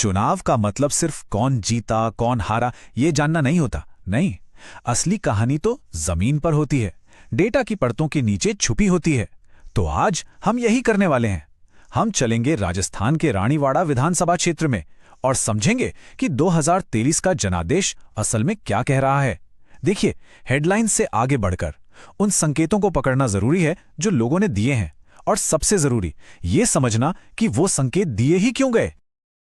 चुनाव का मतलब सिर्फ कौन जीता कौन हारा ये जानना नहीं होता। नहीं, असली कहानी तो जमीन पर होती है, डेटा की परतों के नीचे छुपी होती है। तो आज हम यही करने वाले हैं। हम चलेंगे राजस्थान के रानीवाड़ा विधानसभा क्षेत्र में और समझेंगे कि 2023 का जनादेश असल में क्या कह रहा है। देखिए, हेडलाइन से आगे बढ़कर उन संकेतों को पकड़ना जरूरी है जो लोगों ने दिए हैं, और सबसे जरूरी ये समझना कि वो संकेत दिए ही क्यों गए।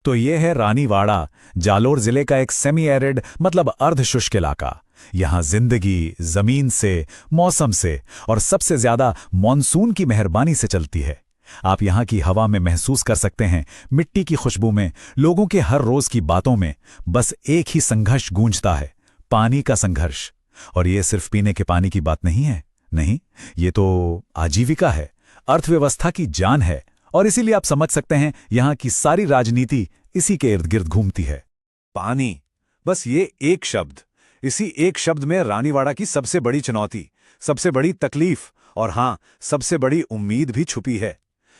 तो ये है रानीवाड़ा, जालोर जिले का एक सेमी एरिड मतलब अर्धशुष्क इलाका। यहां जिंदगी जमीन से, मौसम से और सबसे ज्यादा मॉनसून की मेहरबानी से चलती है। आप यहां की हवा में महसूस कर सकते हैं, मिट्टी की खुशबू में, लोगों के हर रोज की बातों में बस एक ही संघर्ष गूंजता है, पानी का संघर्ष। और ये सिर्फ पीने के पानी की बात नहीं है, नहीं, ये तो आजीविका है, अर्थव्यवस्था की जान है। और इसीलिए आप समझ सकते हैं यहां की सारी राजनीति इसी के इर्द गिर्द घूमती है। पानी, बस ये एक शब्द, इसी एक शब्द में रानीवाड़ा की सबसे बड़ी चुनौती, सबसे बड़ी तकलीफ और हां, सबसे बड़ी उम्मीद भी छुपी है।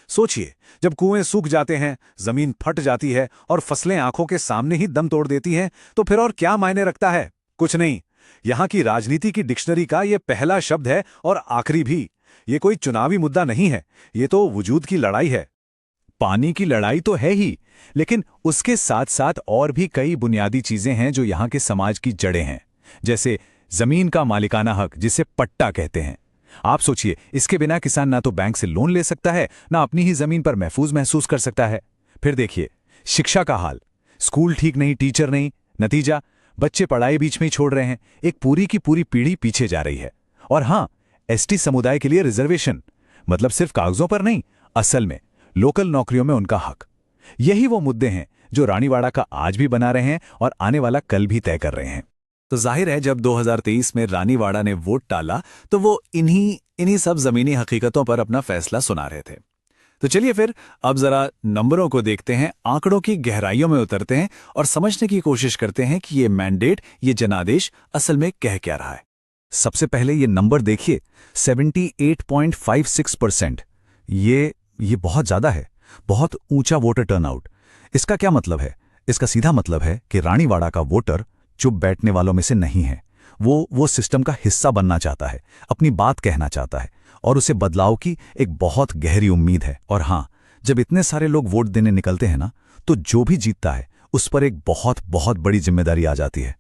सोचिए, जब कुएं सूख जाते हैं, जमीन फट जाती है और फसलें आंखों के सामने ही दम तोड़ देती हैं, तो फिर और क्या मायने रखता है? कुछ नहीं। यहां की राजनीति की डिक्शनरी का यह पहला शब्द है और आखिरी भी। ये कोई चुनावी मुद्दा नहीं है, ये तो वजूद की लड़ाई है। पानी की लड़ाई तो है ही, लेकिन उसके साथ साथ और भी कई बुनियादी चीजें हैं जो यहां के समाज की जड़ें हैं। जैसे जमीन का मालिकाना हक, जिसे पट्टा कहते हैं। आप सोचिए, इसके बिना किसान ना तो बैंक से लोन ले सकता है, ना अपनी ही जमीन पर महफूज महसूस कर सकता है। फिर देखिए शिक्षा का हाल, स्कूल ठीक नहीं, टीचर नहीं, नतीजा बच्चे पढ़ाई बीच में ही छोड़ रहे हैं। एक पूरी की पूरी पीढ़ी पीछे जा रही है। और हां, एसटी समुदाय के लिए रिजर्वेशन, मतलब सिर्फ कागजों पर नहीं, असल में लोकल नौकरियों में उनका हक। यही वो मुद्दे हैं जो रानीवाड़ा का आज भी बना रहे हैं और आने वाला कल भी तय कर रहे हैं। तो जाहिर है, जब 2023 में रानीवाड़ा ने वोट डाला तो वो इन्हीं सब जमीनी हकीकतों पर अपना फैसला सुना रहे थे। तो चलिए फिर अब जरा नंबरों को देखते हैं, आंकड़ों की गहराइयों में उतरते हैं और समझने की कोशिश करते हैं कि ये मैंडेट, ये जनादेश असल में कह क्या रहा है। सबसे पहले ये नंबर देखिए, 78.56%। ये बहुत ज्यादा है, बहुत ऊंचा वोटर टर्नआउट। इसका क्या मतलब है? इसका सीधा मतलब है कि रानीवाड़ा का वोटर चुप बैठने वालों में से नहीं है। वो सिस्टम का हिस्सा बनना चाहता है, अपनी बात कहना चाहता है, और उसे बदलाव की एक बहुत गहरी उम्मीद है। और हां, जब इतने सारे लोग वोट देने निकलते हैं ना, तो जो भी जीतता है उस पर एक बहुत बहुत बड़ी जिम्मेदारी आ जाती है।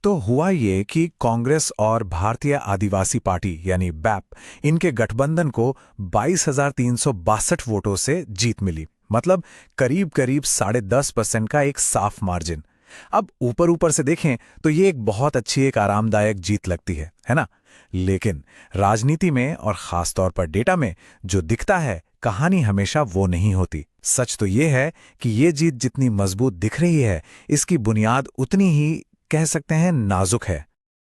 तो हुआ ये कि कांग्रेस और भारतीय आदिवासी पार्टी यानी बैप, इनके गठबंधन को 22,362 वोटों से जीत मिली। मतलब करीब करीब 10.5% का एक साफ मार्जिन। अब ऊपर से देखें तो ये एक बहुत अच्छी, एक आरामदायक जीत लगती है ना? लेकिन राजनीति में और खासतौर पर डेटा में जो दिखता है, कहानी हमेशा वो नहीं होती। सच तो ये है कि ये जीत जितनी मजबूत दिख रही है, इसकी बुनियाद उतनी ही, कह सकते हैं, नाजुक है।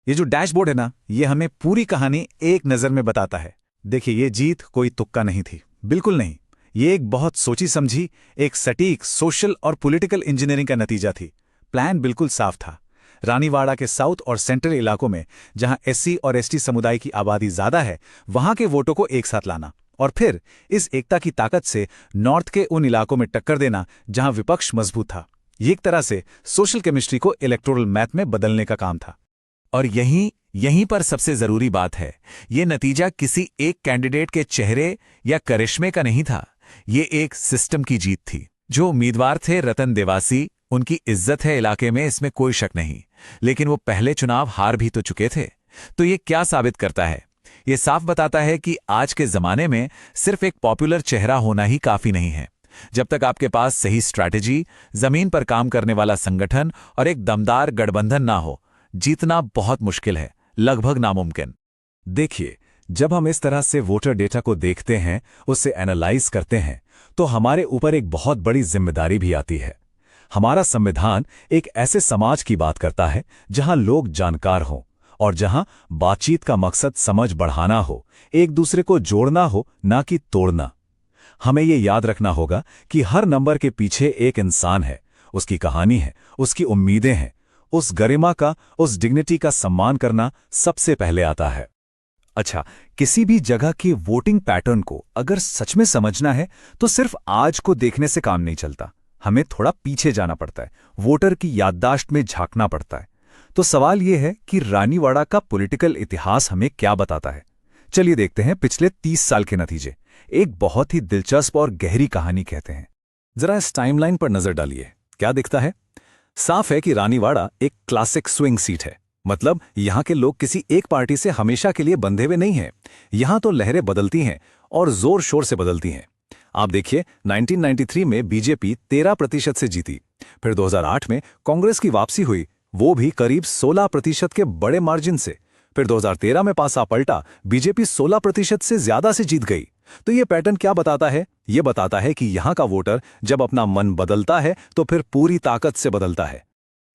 ये जो डैशबोर्ड है ना, ये हमें पूरी कहानी एक नजर में बताता है। देखिए, ये जीत कोई तुक्का नहीं थी, बिल्कुल नहीं। ये एक बहुत सोची समझी, एक सटीक सोशल और पॉलिटिकल इंजीनियरिंग का नतीजा थी। प्लान बिल्कुल साफ था। रानीवाड़ा के साउथ और सेंट्रल इलाकों में, जहां एससी और एसटी समुदाय की आबादी ज्यादा है, वहां के वोटों को एक साथ लाना और फिर इस एकता की ताकत से नॉर्थ के उन इलाकों में टक्कर देना जहां विपक्ष मजबूत था। ये एक तरह से सोशल केमिस्ट्री को इलेक्टोरल मैथ में बदलने का काम था। और यहीं पर सबसे जरूरी बात है, ये नतीजा किसी एक कैंडिडेट के चेहरे या करिश्मे का नहीं था। ये एक सिस्टम की जीत थी। जो उम्मीदवार थे रतन देवासी, उनकी इज्जत है इलाके में, इसमें कोई शक नहीं, लेकिन वो पहले चुनाव हार भी तो चुके थे। तो ये क्या साबित करता है? ये साफ बताता है कि आज के जमाने में सिर्फ एक पॉपुलर चेहरा होना ही काफी नहीं है। जब तक आपके पास सही स्ट्रैटेजी, जमीन पर काम करने वाला संगठन और एक दमदार गठबंधन ना हो, जीतना बहुत मुश्किल है, लगभग नामुमकिन। देखिए, जब हम इस तरह से वोटर डेटा को देखते हैं, उससे एनालाइज करते हैं, तो हमारे ऊपर एक बहुत बड़ी जिम्मेदारी भी आती है। हमारा संविधान एक ऐसे समाज की बात करता है जहां लोग जानकार हों और जहां बातचीत का मकसद समझ बढ़ाना हो, एक दूसरे को जोड़ना हो, ना कि तोड़ना। हमें ये याद रखना होगा कि हर नंबर के पीछे एक इंसान है, उसकी कहानी है, उसकी उम्मीदें हैं। उस गरिमा का, उस डिग्निटी का सम्मान करना सबसे पहले आता है। अच्छा, किसी भी जगह के वोटिंग पैटर्न को अगर सच में समझना है तो सिर्फ आज को देखने से काम नहीं चलता। हमें थोड़ा पीछे जाना पड़ता है, वोटर की याददाश्त में झांकना पड़ता है। तो सवाल यह है कि रानीवाड़ा का पॉलिटिकल इतिहास हमें क्या बताता है। चलिए देखते हैं पिछले 30 साल के नतीजे। एक बहुत ही दिलचस्प और गहरी कहानी कहते हैं। जरा इस टाइमलाइन पर नजर डालिए, क्या दिखता है? साफ है कि रानीवाड़ा एक क्लासिक स्विंग सीट है। मतलब यहां के लोग किसी एक पार्टी से हमेशा के लिए बंधे हुए नहीं हैं। यहां तो लहरें बदलती हैं और जोर शोर से बदलती हैं। आप देखिए, 1993 में बीजेपी 13% से जीती। फिर 2008 में कांग्रेस की वापसी हुई, वो भी करीब 16% के बड़े मार्जिन से। फिर 2013 में पासा पलटा, बीजेपी 16% से ज्यादा से जीत गई। तो ये पैटर्न क्या बताता है? ये बताता है कि यहां का वोटर जब अपना मन बदलता है तो फिर पूरी ताकत से बदलता है।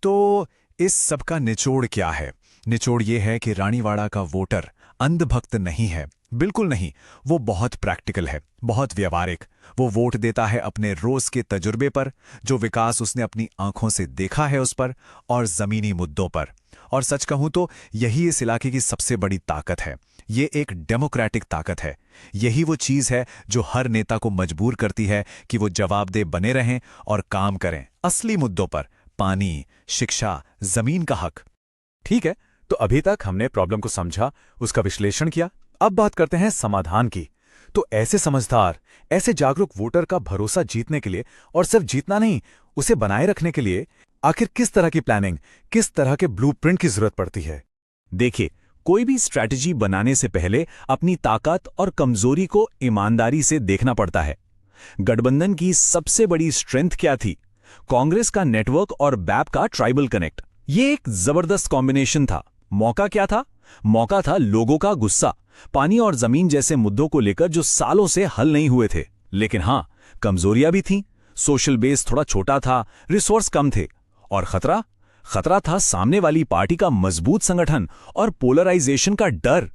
तो इस सब का निचोड़ क्या है? निचोड़ ये है कि रानीवाड़ा का वोटर अंधभक्त नहीं है, बिल्कुल नहीं। वो बहुत प्रैक्टिकल है, बहुत व्यवहारिक। वो वोट देता है अपने रोज के तजुर्बे पर, जो विकास उसने अपनी आंखों से देखा है उस पर, और जमीनी मुद्दों पर। और सच कहूं तो यही इस इलाके की सबसे बड़ी ताकत है। ये एक डेमोक्रेटिक ताकत है। यही वो चीज है जो हर नेता को मजबूर करती है कि वो जवाबदेह बने रहें और काम करें असली मुद्दों पर, पानी, शिक्षा, जमीन का हक। ठीक है, तो अभी तक हमने प्रॉब्लम को समझा, उसका विश्लेषण किया। अब बात करते हैं समाधान की। तो ऐसे समझदार, ऐसे जागरूक वोटर का भरोसा जीतने के लिए, और सिर्फ जीतना नहीं, उसे बनाए रखने के लिए आखिर किस तरह की प्लानिंग, किस तरह के ब्लूप्रिंट की जरूरत पड़ती है? देखिए, कोई भी स्ट्रैटेजी बनाने से पहले अपनी ताकत और कमजोरी को ईमानदारी से देखना पड़ता है। गठबंधन की सबसे बड़ी स्ट्रेंथ क्या थी? कांग्रेस का नेटवर्क और बैप का ट्राइबल कनेक्ट। ये एक जबरदस्त कॉम्बिनेशन था। मौका क्या था? मौका था लोगों का गुस्सा, पानी और जमीन जैसे मुद्दों को लेकर जो सालों से हल नहीं हुए थे। लेकिन हां, कमजोरियां भी थीं। सोशल बेस थोड़ा छोटा था, रिसोर्स कम थे। और खतरा था सामने वाली पार्टी का मजबूत संगठन और पोलराइजेशन का डर।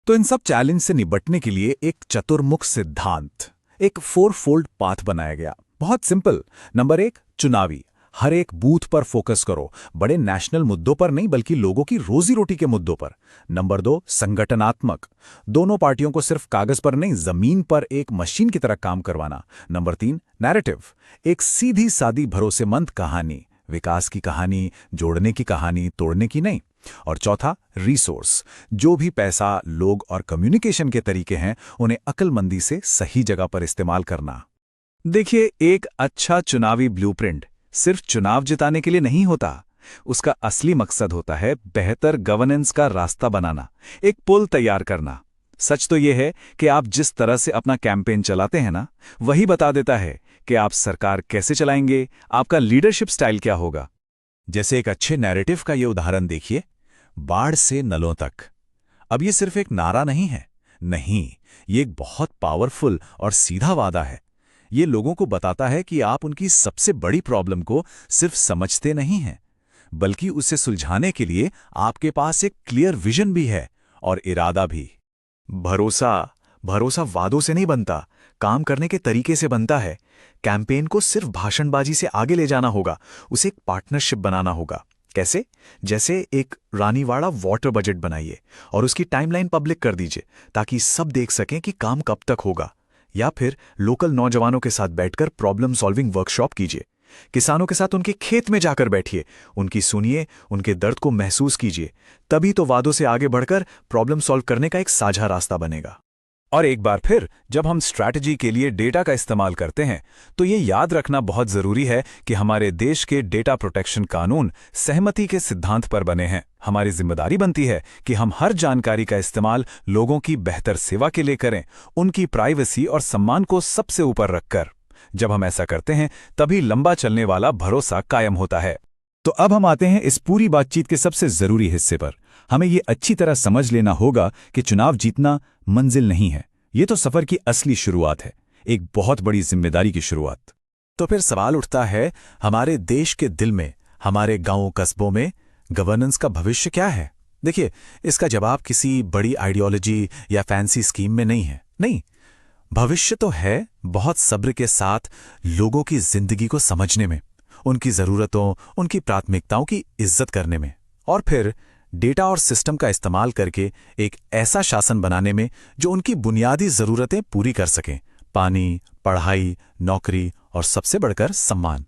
तो इन सब चैलेंज से निपटने के लिए एक चतुर्मुख सिद्धांत, एक 4-फोल्ड पाथ बनाया गया। बहुत सिंपल। नंबर 1, चुनावी। हर एक बूथ पर फोकस करो, बड़े नेशनल मुद्दों पर नहीं बल्कि लोगों की रोजी रोटी के मुद्दों पर। नंबर 2, संगठनात्मक। दोनों पार्टियों को सिर्फ कागज पर नहीं, जमीन पर एक मशीन की तरह काम करवाना। Number 3, narrative. एक सीधी सादी भरोसेमंद कहानी, विकास की कहानी, जोड़ने की कहानी, तोड़ने की नहीं। और चौथा, रिसोर्स। जो भी पैसा, लोग और कम्युनिकेशन के तरीके हैं, उन्हें अक्लमंदी से सही जगह पर इस्तेमाल करना। देखिए, एक अच्छा चुनावी ब्लूप्रिंट सिर्फ चुनाव जिताने के लिए नहीं होता। उसका असली मकसद होता है बेहतर गवर्नेंस का रास्ता बनाना, एक पुल तैयार करना। सच तो यह है कि आप जिस तरह से अपना कैंपेन चलाते हैं ना, वही बता देता है कि आप सरकार कैसे चलाएंगे, आपका लीडरशिप स्टाइल क्या होगा। जैसे एक अच्छे नैरेटिव का ये उदाहरण देखिए, बाढ़ से नलों तक। अब ये सिर्फ एक नारा नहीं है, नहीं, ये एक बहुत पावरफुल और सीधा वादा है। ये लोगों को बताता है कि आप उनकी सबसे बड़ी प्रॉब्लम को सिर्फ समझते नहीं हैं, बल्कि उसे सुलझाने के लिए आपके पास एक क्लियर विजन भी है और इरादा भी। भरोसा वादों से नहीं बनता, काम करने के तरीके से बनता है। कैंपेन को सिर्फ भाषणबाजी से आगे ले जाना होगा, उसे एक पार्टनरशिप बनाना होगा। कैसे? जैसे एक रानीवाड़ा वाटर बजट बनाइए और उसकी टाइमलाइन पब्लिक कर दीजिए ताकि सब देख सकें कि काम कब तक होगा। या फिर लोकल नौजवानों के साथ बैठकर प्रॉब्लम सॉल्विंग वर्कशॉप कीजिए। किसानों के साथ उनके खेत में जाकर बैठिए, उनकी सुनिए, उनके दर्द को महसूस कीजिए। तभी तो वादों से आगे बढ़कर प्रॉब्लम सॉल्व करने का एक साझा रास्ता बनेगा। और एक बार फिर जब हम स्ट्रैटेजी के लिए डेटा का इस्तेमाल करते हैं तो ये याद रखना बहुत जरूरी है कि हमारे देश के डेटा प्रोटेक्शन कानून सहमति के सिद्धांत पर बने हैं। हमारी जिम्मेदारी बनती है कि हम हर जानकारी का इस्तेमाल लोगों की बेहतर सेवा के लिए करें, उनकी प्राइवेसी और सम्मान को सबसे ऊपर रखकर। जब हम ऐसा करते हैं तभी लंबा चलने वाला भरोसा कायम होता है। तो अब हम आते हैं इस पूरी बातचीत के सबसे जरूरी हिस्से पर। हमें ये अच्छी तरह समझ लेना होगा कि चुनाव जीतना मंजिल नहीं है, ये तो सफर की असली शुरुआत है, एक बहुत बड़ी जिम्मेदारी की शुरुआत। तो फिर सवाल उठता है, हमारे देश के दिल में, हमारे गांवों कस्बों में गवर्नेंस का भविष्य क्या है? देखिए, इसका जवाब किसी बड़ी आइडियोलॉजी या फैंसी स्कीम में नहीं है। नहीं, भविष्य तो है बहुत सब्र के साथ लोगों की जिंदगी को समझने में, उनकी जरूरतों, उनकी प्राथमिकताओं की इज्जत करने में, और फिर डेटा और सिस्टम का इस्तेमाल करके एक ऐसा शासन बनाने में जो उनकी बुनियादी जरूरतें पूरी कर सकें, पानी, पढ़ाई, नौकरी और सबसे बढ़कर सम्मान।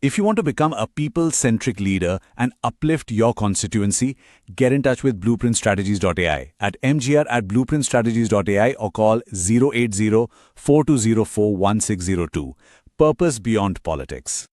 If you want to become a people-centric leader and uplift your constituency, get in touch with blueprintstrategies.ai at mgr@blueprintstrategies.ai or call 080-4204-1602. Purpose beyond politics.